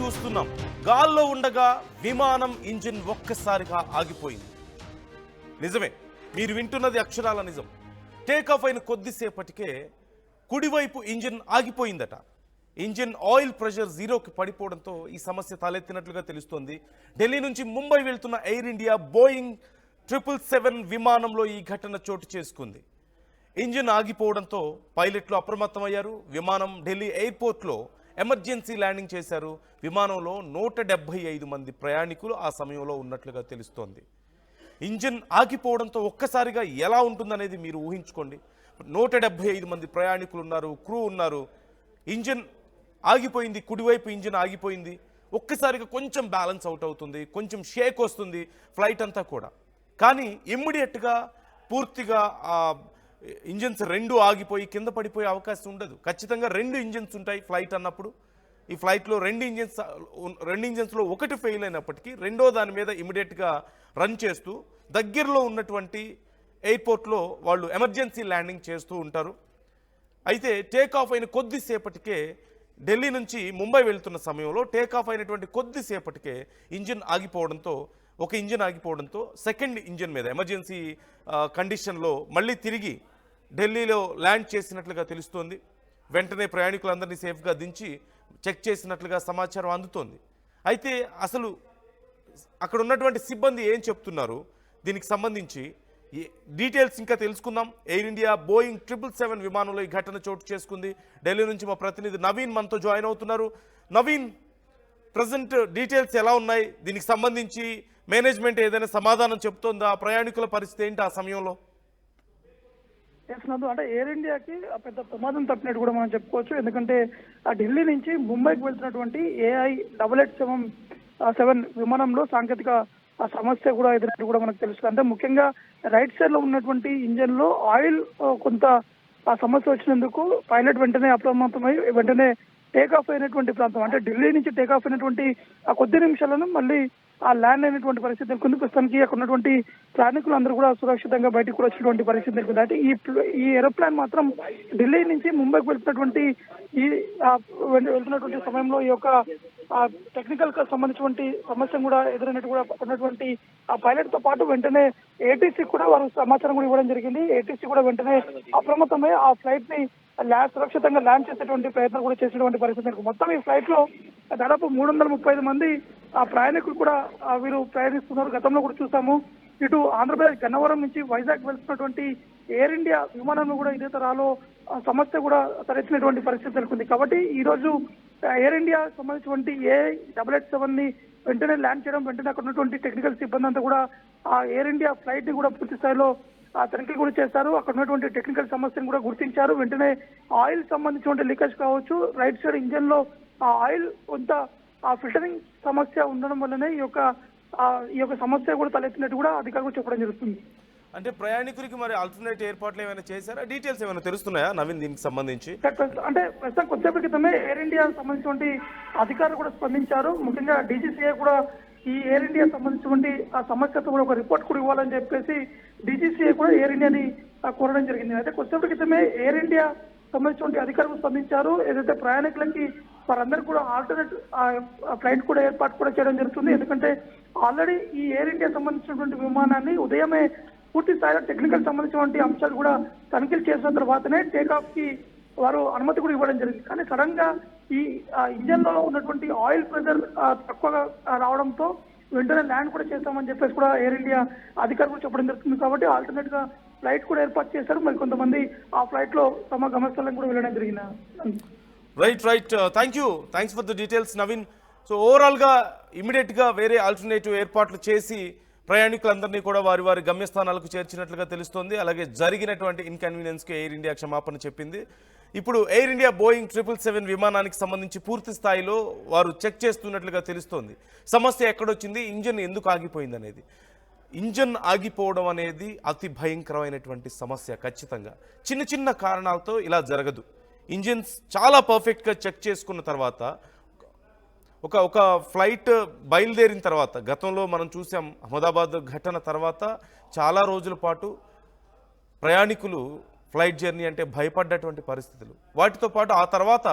చూస్తున్నాం. గాల్లో ఉండగా విమానం ఇంజిన్ ఒక్కసారిగా ఆగిపోయింది. నిజమే, మీరు వింటున్నది అక్షరాల నిజం. టేక్ ఆఫ్ అయిన కొద్దిసేపటికే కుడివైపు ఇంజిన్ ఆగిపోయిందట. ఇంజిన్ ఆయిల్ ప్రెషర్ జీరోకి పడిపోవడంతో ఈ సమస్య తలెత్తినట్లుగా తెలుస్తోంది. ఢిల్లీ నుంచి ముంబై వెళ్తున్న ఎయిర్ ఇండియా బోయింగ్ 777 విమానంలో ఈ ఘటన చోటు చేసుకుంది. ఇంజిన్ ఆగిపోవడంతో పైలట్లు అప్రమత్తమయ్యారు. విమానం ఢిల్లీ ఎయిర్పోర్ట్లో ఎమర్జెన్సీ ల్యాండింగ్ చేశారు. విమానంలో 175 మంది ప్రయాణికులు ఆ సమయంలో ఉన్నట్లుగా తెలుస్తోంది. ఇంజిన్ ఆగిపోవడంతో ఒక్కసారిగా ఎలా ఉంటుందనేది మీరు ఊహించుకోండి. 175 మంది ప్రయాణికులు ఉన్నారు, క్రూ ఉన్నారు. ఇంజిన్ ఆగిపోయింది, కుడివైపు ఇంజిన్ ఆగిపోయింది. ఒక్కసారిగా కొంచెం బ్యాలెన్స్ అవుట్ అవుతుంది, కొంచెం షేక్ వస్తుంది ఫ్లైట్ అంతా కూడా. కానీ ఇమ్మీడియట్గా పూర్తిగా ఇంజిన్స్ రెండు ఆగిపోయి కింద పడిపోయే అవకాశం ఉండదు. ఖచ్చితంగా 2 ఇంజిన్స్ ఉంటాయి ఫ్లైట్ అన్నప్పుడు. ఈ ఫ్లైట్లో 2 ఇంజిన్స్లో ఒకటి ఫెయిల్ అయినప్పటికీ రెండో దాని మీద ఇమీడియట్గా రన్ చేస్తూ దగ్గరలో ఉన్నటువంటి ఎయిర్పోర్ట్లో వాళ్ళు ఎమర్జెన్సీ ల్యాండింగ్ చేస్తూ ఉంటారు. అయితే టేక్ ఆఫ్ అయిన కొద్దిసేపటికే ఢిల్లీ నుంచి ముంబై వెళ్తున్న సమయంలో టేక్ ఆఫ్ అయినటువంటి కొద్దిసేపటికే ఒక ఇంజిన్ ఆగిపోవడంతో సెకండ్ ఇంజిన్ మీద ఎమర్జెన్సీ కండిషన్లో మళ్ళీ తిరిగి ఢిల్లీలో ల్యాండ్ చేసినట్లుగా తెలుస్తోంది. వెంటనే ప్రయాణికులందరినీ సేఫ్గా దించి చెక్ చేసినట్లుగా సమాచారం అందుతోంది. అయితే అసలు అక్కడ ఉన్నటువంటి సిబ్బంది ఏం చెప్తున్నారు, దీనికి సంబంధించి డీటెయిల్స్ ఇంకా తెలుసుకుందాం. ఎయిర్ ఇండియా బోయింగ్ 777 విమానంలో ఈ ఘటన చోటు చేసుకుంది. ఢిల్లీ నుంచి మా ప్రతినిధి నవీన్ మనతో జాయిన్ అవుతున్నారు. నవీన్, ప్రజెంట్ డీటెయిల్స్ ఎలా ఉన్నాయి? దీనికి సంబంధించి మేనేజ్మెంట్ ఏదైనా సమాధానం చెప్తోందా? ప్రయాణికుల పరిస్థితి ఏంటి ఆ సమయంలో? అంటే ఎయిర్ ఇండియాకి పెద్ద ప్రమాదం తప్పినట్టు కూడా మనం చెప్పుకోవచ్చు. ఎందుకంటే ఆ ఢిల్లీ నుంచి ముంబైకి వెళ్తున్నటువంటి AI 787 విమానంలో సాంకేతిక సమస్య కూడా ఎదురైనట్టు కూడా మనకు తెలుసు. అంటే ముఖ్యంగా రైట్ సైడ్ లో ఉన్నటువంటి ఇంజన్ లో ఆయిల్ కొంత సమస్య వచ్చినందుకు పైలట్ వెంటనే అప్రమత్తమై వెంటనే టేక్ ఆఫ్ అయినటువంటి ప్రాంతం, అంటే ఢిల్లీ నుంచి టేక్ ఆఫ్ అయినటువంటి ఆ కొద్ది నిమిషాలను మళ్ళీ ఆ ల్యాండ్ అయినటువంటి పరిస్థితి నెలకొంది. ప్రస్తుతానికి అక్కడ ఉన్నటువంటి ప్రయాణికులు అందరూ కూడా సురక్షితంగా బయటకు కూడా వచ్చినటువంటి పరిస్థితి నెలకొంది. అయితే ఈ ఏరోప్లేన్ మాత్రం ఢిల్లీ నుంచి ముంబైకి వెళ్తున్నటువంటి వెళ్తున్నటువంటి సమయంలో ఈ యొక్క టెక్నికల్ కి సంబంధించినటువంటి సమస్య కూడా ఎదురైనట్టు కూడా ఉన్నటువంటి ఆ పైలట్ తో పాటు వెంటనే ATC కూడా వారు సమాచారం కూడా ఇవ్వడం జరిగింది. ATC కూడా వెంటనే అప్రమత్తమై ఆ ఫ్లైట్ ని సురక్షితంగా ల్యాండ్ చేసేటువంటి ప్రయత్నం కూడా చేసినటువంటి పరిస్థితి. మొత్తం ఈ ఫ్లైట్ లో దాదాపు 335 మంది ఆ ప్రయాణికులు కూడా వీరు ప్రయాణిస్తున్నారు. గతంలో కూడా చూసాము, ఇటు ఆంధ్రప్రదేశ్ గన్నవరం నుంచి వైజాగ్ వెళ్తున్నటువంటి ఎయిర్ ఇండియా విమానంలో కూడా ఇదే తరహాలో సమస్య కూడా తలెత్తినటువంటి పరిస్థితి నెలకొంది. కాబట్టి ఈ రోజు ఎయిర్ ఇండియా సంబంధించినటువంటి AI 787 ని వెంటనే ల్యాండ్ చేయడం, వెంటనే అక్కడ ఉన్నటువంటి టెక్నికల్ సిబ్బంది అంతా కూడా ఆ ఎయిర్ ఇండియా ఫ్లైట్ ని కూడా పూర్తి స్థాయిలో తనిఖీలు కూడా చేశారు. అక్కడ ఉన్నటువంటి టెక్నికల్ సమస్యను కూడా గుర్తించారు. వెంటనే ఆయిల్ సంబంధించినటువంటి లీకేజ్ కావచ్చు, రైట్ సైడ్ ఇంజన్ లో ఆ ఆయిల్ కొంత ఫిల్టరింగ్ సమస్య ఉండడం వల్లనే ఈ యొక్క సమస్య కూడా తలెత్తినట్టు కూడా అధికారులు చెప్పడం జరుగుతుంది. అంటే ప్రయాణికులకి మరి ఆల్టర్నేట్ ఏర్పాట్లు ఏమైనా చేశారా? డీటెయిల్స్ ఏమైనా తెలుస్తున్నాయా నవీన్ దీనికి సంబంధించి? అంటే ప్రస్తుతం కొద్దిసేపటి క్రితమే ఎయిర్ ఇండియా సంబంధించినటువంటి అధికారులు కూడా స్పందించారు. ముఖ్యంగా DGCA కూడా ఈ ఎయిర్ ఇండియా సంబంధించినటువంటి ఆ సమస్యతో కూడా ఒక రిపోర్ట్ కూడా ఇవ్వాలని చెప్పేసి DGCA కూడా ఎయిర్ ఇండియాని కోరడం జరిగింది. అయితే కొద్దిసేపటి క్రితమే ఎయిర్ ఇండియా సంబంధించినటువంటి అధికారులు స్పందించారు. ఏదైతే ప్రయాణికులకి వారందరికీ కూడా ఆల్టర్నేట్ ఫ్లైట్ కూడా ఏర్పాటు కూడా చేయడం జరుగుతుంది. ఎందుకంటే ఆల్రెడీ ఈ ఎయిర్ ఇండియా సంబంధించినటువంటి విమానాన్ని ఉదయమే పూర్తి స్థాయిలో టెక్నికల్ సంబంధించినటువంటి అంశాలు కూడా తనిఖీలు చేసిన తర్వాతనే టేక్ ఆఫ్ కి వారు అనుమతి కూడా ఇవ్వడం జరిగింది. కానీ సడన్ గా ఈ ఇంజన్ లో ఉన్నటువంటి ఆయిల్ ప్రెషర్ తక్కువగా రావడంతో వెంటనే ల్యాండ్ కూడా చేస్తామని చెప్పేసి కూడా ఎయిర్ ఇండియా అధికారులు చెప్పడం జరుగుతుంది. కాబట్టి ఆల్టర్నేట్ గా ఫ్లైట్ కూడా ఏర్పాటు చేశారు. మరి కొంతమంది ఆ ఫ్లైట్ లో తమ గమ్యస్థానం కూడా వెళ్ళడం జరిగింది. Right thanks for the details Naveen. So overall గా ఇమీడియట్ గా వేరే ఆల్టర్నేటివ్ ఏర్పాట్లు చేసి ప్రయాణికులందరినీ కూడా వారి గమ్యస్థానాలకు చేర్చినట్లుగా తెలుస్తోంది. అలాగే జరిగినటువంటి ఇన్కన్వీనియన్స్కి ఎయిర్ ఇండియా క్షమాపణ చెప్పింది. ఇప్పుడు ఎయిర్ ఇండియా బోయింగ్ 777 విమానానికి సంబంధించి పూర్తి స్థాయిలో వారు చెక్ చేస్తున్నట్లుగా తెలుస్తోంది. సమస్య ఎక్కడొచ్చింది, ఇంజన్ ఎందుకు ఆగిపోయింది అనేది. ఇంజన్ ఆగిపోవడం అనేది అతి భయంకరమైనటువంటి సమస్య. ఖచ్చితంగా చిన్న కారణాలతో ఇలా జరగదు. ఇంజిన్స్ చాలా పర్ఫెక్ట్గా చెక్ చేసుకున్న తర్వాత ఒక ఫ్లైట్ బయలుదేరిన తర్వాత, గతంలో మనం చూసాం అహ్మదాబాద్ ఘటన తర్వాత చాలా రోజుల పాటు ప్రయాణికులు ఫ్లైట్ జర్నీ అంటే భయపడ్డటువంటి పరిస్థితులు. వాటితో పాటు ఆ తర్వాత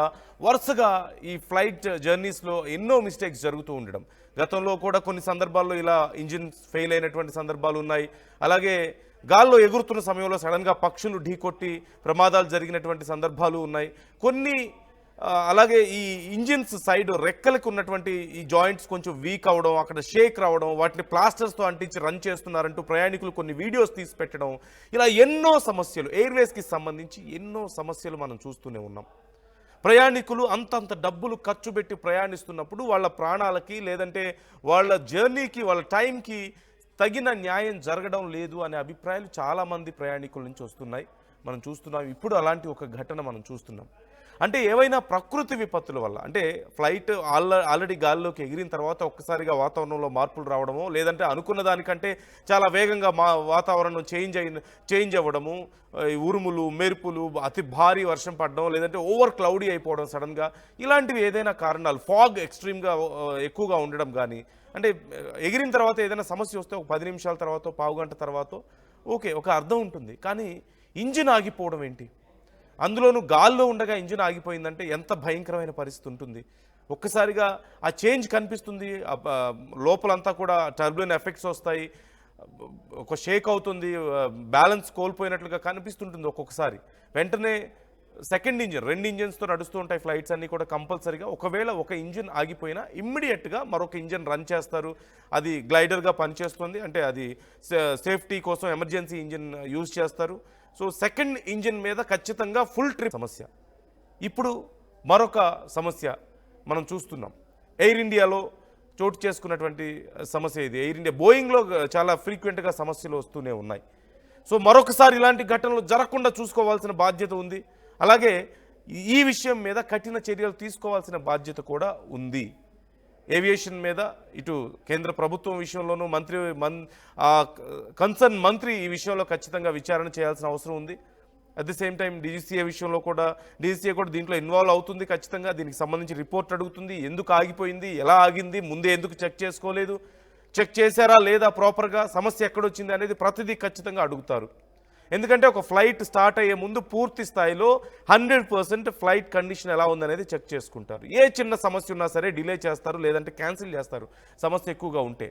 వరుసగా ఈ ఫ్లైట్ జర్నీస్లో ఎన్నో మిస్టేక్స్ జరుగుతూ ఉండడం. గతంలో కూడా కొన్ని సందర్భాల్లో ఇలా ఇంజిన్ ఫెయిల్ అయినటువంటి సందర్భాలు ఉన్నాయి. అలాగే గాల్లో ఎగురుతున్న సమయంలో సడన్గా పక్షులు ఢీకొట్టి ప్రమాదాలు జరిగినటువంటి సందర్భాలు ఉన్నాయి. కొన్ని అలాగే ఈ ఇంజిన్స్ సైడ్ రెక్కలకు ఉన్నటువంటి ఈ జాయింట్స్ కొంచెం వీక్ అవ్వడం, అక్కడ షేక్ రావడం, వాటిని ప్లాస్టర్స్తో అంటించి రన్ చేస్తున్నారంటూ ప్రయాణికులు కొన్ని వీడియోస్ తీసి పెట్టడం, ఇలా ఎన్నో సమస్యలు ఎయిర్వేస్కి సంబంధించి ఎన్నో సమస్యలు మనం చూస్తూనే ఉన్నాం. ప్రయాణికులు అంతంత డబ్బులు ఖర్చు పెట్టి ప్రయాణిస్తున్నప్పుడు వాళ్ళ ప్రాణాలకి లేదంటే వాళ్ళ జర్నీకి వాళ్ళ టైంకి తగిన న్యాయం జరగడం లేదు అనే అభిప్రాయాలు చాలామంది ప్రయాణికుల నుంచి వస్తున్నాయి. మనం చూస్తున్నాం. ఇప్పుడు అలాంటి ఒక ఘటన మనం చూస్తున్నాం. అంటే ఏవైనా ప్రకృతి విపత్తుల వల్ల, అంటే ఫ్లైట్ ఆల్రెడీ గాల్లోకి ఎగిరిన తర్వాత ఒక్కసారిగా వాతావరణంలో మార్పులు రావడమో, లేదంటే అనుకున్న దానికంటే చాలా వేగంగా వాతావరణం చేంజ్ అవ్వడము, ఉరుములు మెరుపులు, అతి భారీ వర్షం పడడం, లేదంటే ఓవర్ క్లౌడీ అయిపోవడం సడన్గా, ఇలాంటివి ఏదైనా కారణాలు, ఫాగ్ ఎక్స్ట్రీమ్గా ఎక్కువగా ఉండడం కానీ, అంటే ఎగిరిన తర్వాత ఏదైనా సమస్య వస్తే ఒక 10 నిమిషాల తర్వాత పావు గంట తర్వాత ఓకే ఒక అర్థం ఉంటుంది. కానీ ఇంజిన్ ఆగిపోవడం ఏంటి? అందులోనూ గాల్లో ఉండగా ఇంజిన్ ఆగిపోయిందంటే ఎంత భయంకరమైన పరిస్థితి ఉంటుంది. ఒక్కసారిగా ఆ చేంజ్ కనిపిస్తుంది. లోపలంతా కూడా టర్బులెంట్ ఎఫెక్ట్స్ వస్తాయి, ఒక షేక్ అవుతుంది, బ్యాలెన్స్ కోల్పోయినట్లుగా కనిపిస్తుంటుంది ఒక్కొక్కసారి. వెంటనే సెకండ్ ఇంజిన్, 2 ఇంజిన్స్తో నడుస్తూ ఉంటాయి ఫ్లైట్స్ అన్నీ కూడా కంపల్సరీగా. ఒకవేళ ఒక ఇంజిన్ ఆగిపోయినా ఇమ్మీడియట్గా మరొక ఇంజిన్ రన్ చేస్తారు. అది గ్లైడర్గా పనిచేస్తుంది, అంటే అది సేఫ్టీ కోసం ఎమర్జెన్సీ ఇంజిన్ యూజ్ చేస్తారు. సో సెకండ్ ఇంజిన్ మీద ఖచ్చితంగా ఫుల్ ట్రిప్ సమస్య. ఇప్పుడు మరొక సమస్య మనం చూస్తున్నాం. ఎయిర్ ఇండియాలో చోటు చేసుకున్నటువంటి సమస్య ఇది. ఎయిర్ ఇండియా బోయింగ్లో చాలా ఫ్రీక్వెంట్గా సమస్యలు వస్తూనే ఉన్నాయి. సో మరొకసారి ఇలాంటి ఘటనలు జరగకుండా చూసుకోవాల్సిన బాధ్యత ఉంది. అలాగే ఈ విషయం మీద కఠిన చర్యలు తీసుకోవాల్సిన బాధ్యత కూడా ఉంది. ఏవియేషన్ మీద ఇటు కేంద్ర ప్రభుత్వం విషయంలోనూ కన్సర్న్ మంత్రి ఈ విషయంలో ఖచ్చితంగా విచారణ చేయాల్సిన అవసరం ఉంది. At the same time DGCA విషయంలో కూడా డీజీసీఏ కూడా దీంట్లో ఇన్వాల్వ్ అవుతుంది. ఖచ్చితంగా దీనికి సంబంధించి రిపోర్ట్ అడుగుతుంది. ఎందుకు ఆగిపోయింది, ఎలా ఆగింది, ముందే ఎందుకు చెక్ చేసుకోలేదు, చెక్ చేశారా లేదా ప్రాపర్గా, సమస్య ఎక్కడొచ్చింది అనేది ప్రతిదీ ఖచ్చితంగా అడుగుతారు. ఎందుకంటే ఒక ఫ్లైట్ స్టార్ట్ అయ్యే ముందు పూర్తి స్థాయిలో 100% ఫ్లైట్ కండిషన్ ఎలా ఉందనేది చెక్ చేసుకుంటారు. ఏ చిన్న సమస్య ఉన్నా సరే డిలే చేస్తారు, లేదంటే క్యాన్సిల్ చేస్తారు సమస్య ఎక్కువగా ఉంటే.